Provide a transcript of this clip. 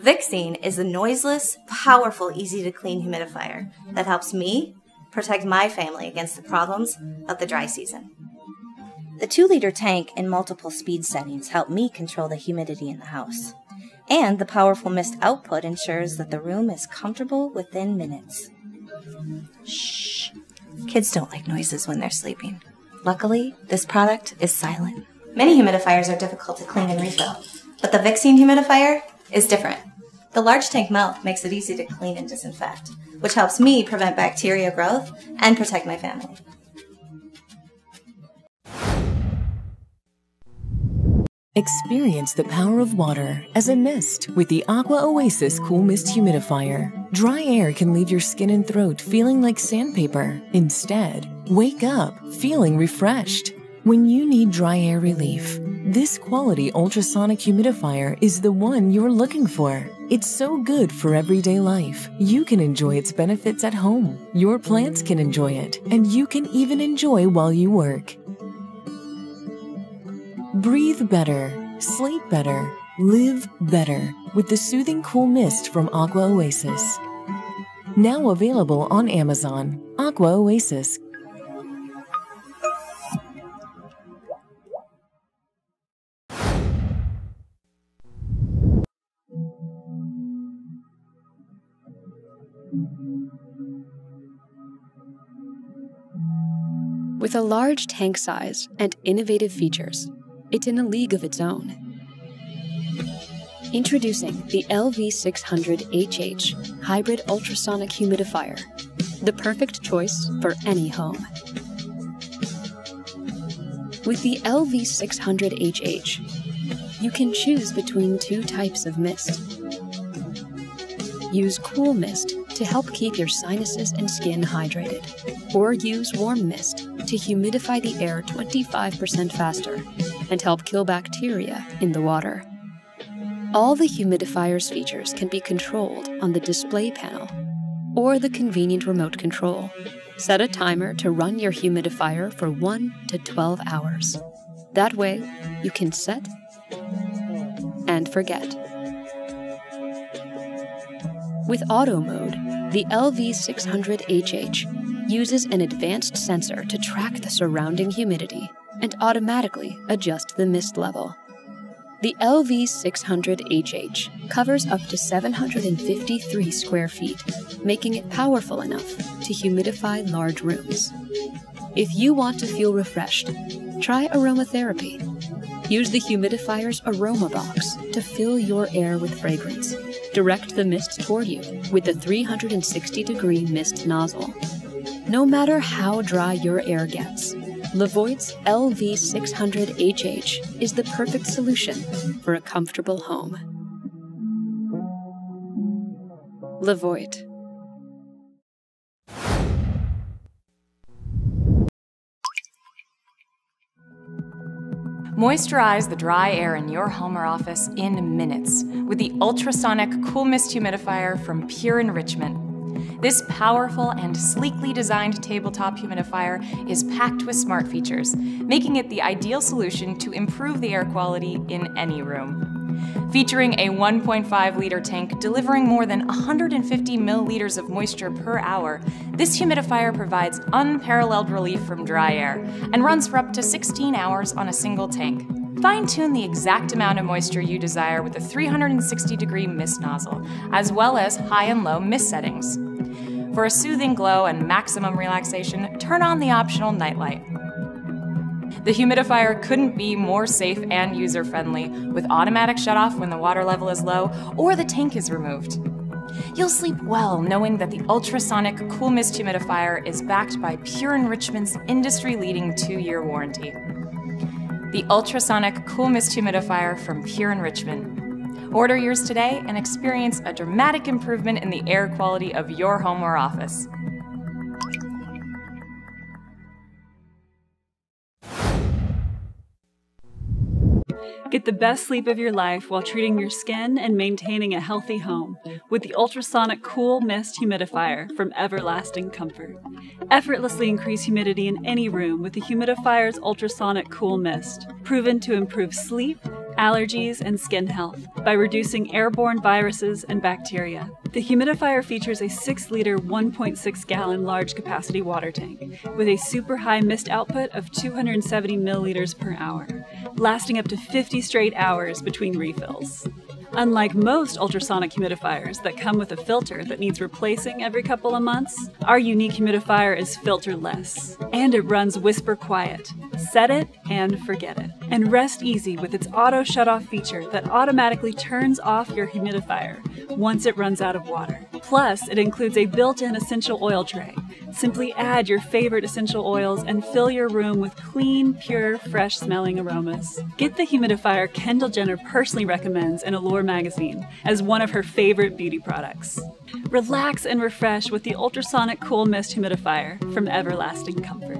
Vixene is a noiseless, powerful, easy-to-clean humidifier that helps me protect my family against the problems of the dry season. The 2-liter tank and multiple speed settings help me control the humidity in the house. And the powerful mist output ensures that the room is comfortable within minutes. Shh. Kids don't like noises when they're sleeping. Luckily, this product is silent. Many humidifiers are difficult to clean and refill, but the Vixene humidifier is different. The large tank mouth makes it easy to clean and disinfect, which helps me prevent bacteria growth and protect my family. Experience the power of water as a mist with the AquaOasis Cool Mist Humidifier. Dry air can leave your skin and throat feeling like sandpaper. Instead, wake up feeling refreshed. When you need dry air relief, this quality ultrasonic humidifier is the one you're looking for. It's so good for everyday life. You can enjoy its benefits at home. Your plants can enjoy it, and you can even enjoy while you work. Breathe better, sleep better, live better with the soothing cool mist from AquaOasis. Now available on Amazon. AquaOasis. With a large tank size and innovative features, it's in a league of its own. Introducing the LV600HH Hybrid Ultrasonic Humidifier, the perfect choice for any home. With the LV600HH, you can choose between 2 types of mist. Use cool mist to help keep your sinuses and skin hydrated, or use warm mist to humidify the air 25% faster and help kill bacteria in the water. All the humidifier's features can be controlled on the display panel or the convenient remote control. Set a timer to run your humidifier for 1 to 12 hours. That way, you can set and forget. With auto mode, the LV600HH uses an advanced sensor to track the surrounding humidity and automatically adjust the mist level. The LV600HH covers up to 753 square feet, making it powerful enough to humidify large rooms. If you want to feel refreshed, try aromatherapy. Use the humidifier's aroma box to fill your air with fragrance. Direct the mist toward you with the 360-degree mist nozzle. No matter how dry your air gets, LEVOIT's LV600HH is the perfect solution for a comfortable home. LEVOIT. Moisturize the dry air in your home or office in minutes with the Ultrasonic Cool Mist Humidifier from Pure Enrichment. This powerful and sleekly designed tabletop humidifier is packed with smart features, making it the ideal solution to improve the air quality in any room. Featuring a 1.5-liter tank delivering more than 150 milliliters of moisture per hour, this humidifier provides unparalleled relief from dry air and runs for up to 16 hours on a single tank. Fine-tune the exact amount of moisture you desire with a 360-degree mist nozzle, as well as high and low mist settings. For a soothing glow and maximum relaxation, turn on the optional nightlight. The humidifier couldn't be more safe and user-friendly, with automatic shutoff when the water level is low or the tank is removed. You'll sleep well knowing that the Ultrasonic Cool Mist Humidifier is backed by Pure Enrichment's industry-leading 2-year warranty. The Ultrasonic Cool Mist Humidifier from Pure Enrichment. Order yours today and experience a dramatic improvement in the air quality of your home or office. Get the best sleep of your life while treating your skin and maintaining a healthy home with the Ultrasonic Cool Mist Humidifier from Everlasting Comfort. Effortlessly increase humidity in any room with the humidifier's Ultrasonic Cool Mist, proven to improve sleep allergies, and skin health by reducing airborne viruses and bacteria. The humidifier features a 6-liter, 1.6-gallon large capacity water tank with a super high mist output of 270 milliliters per hour, lasting up to 50 straight hours between refills. Unlike most ultrasonic humidifiers that come with a filter that needs replacing every couple of months, our unique humidifier is filterless, and it runs whisper quiet. Set it and forget it. And rest easy with its auto shut-off feature that automatically turns off your humidifier once it runs out of water. Plus, it includes a built-in essential oil tray. Simply add your favorite essential oils and fill your room with clean, pure, fresh-smelling aromas. Get the humidifier Kendall Jenner personally recommends in Allure magazine as one of her favorite beauty products. Relax and refresh with the Ultrasonic Cool Mist Humidifier from Everlasting Comfort.